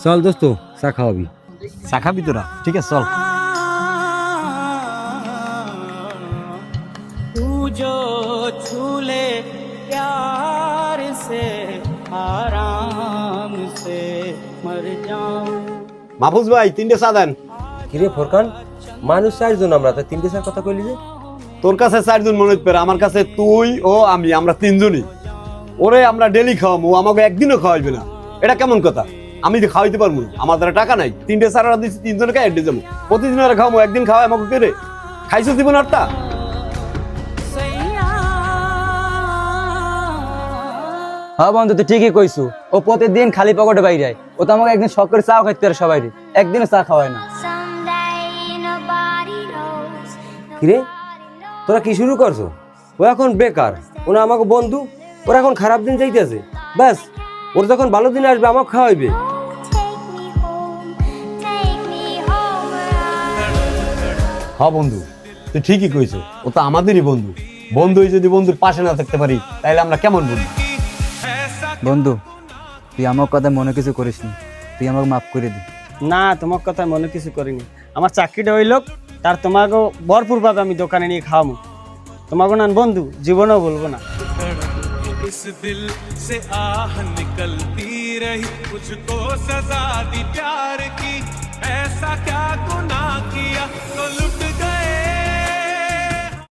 চল দোস্ত চা খাওয়াবি। চা খাবি তোরা? ঠিক আছে চল। तू जो छू ले प्यार से आराम से मर जाऊं। মাহফুজ ভাই 3টে চা দেন। কিরে ফোরকান, মানুষ 4 জন, আমরা তো 3টে চার কথা কইলি যে। তোর কাছে 4 জন মনে হচ্ছে, আমার কাছে তুই ও আমি, আমরা 3 জনই। ওরে আমরা ডেলি খাওয়াবো, আমাকে একদিনও খাওয়াইবে না, এটা কেমন কথা? আমি তো খাওয়াইতে পারবো না, আমার দ্বারা টাকা নাই। 3টে চার অর্ডার দিচ্ছি, 3 জনকে অ্যাড যাবো, প্রতিদিন ওরা খাওয়াবো, একদিন খাওয়াই আমাকে কে রে? খাইছো জীবন আরটা? হ্যাঁ বন্ধু, তুই ঠিকই কইছু। ও প্রতিদিন খালি পকেটে বাইরে, ও তো আমাকে একদিন শখ করে চাও খাইতে পারে, সবাই একদিনও চা খাওয়ায় না। কিরে তোরা কি শুরু করছো? ও এখন বেকার, ওনা আমাকে বন্ধু, ওরা এখন খারাপ দিন যাইতেছে, ব্যাস ওর যখন ভালো দিন আসবে আমাকে খাওয়াইবে। হ্যাঁ বন্ধু, তুই ঠিকই কইছো, ও তো আমাদেরই বন্ধু। বন্ধুই যদি বন্ধুর পাশে না থাকতে পারি, তাইলে আমরা কেমন বন্ধু? বন্ধু, তুই আমার কথা মনে কিছু করিস নি, তুই আমাকে মাফ করে দি। না, তোমার কথা মনে কিছু করিনি। আমার চাকরিটা হইল, তার তোমাকে ভরপুর ভাবে আমি দোকানে নিয়ে খাওয়াবো। তোমাকে না বন্ধু জীবনেও বলবো না। इस दिल से आह निकलती रही, मुझको सजा दी प्यार की, ऐसा क्या गुनाह किया तो लुट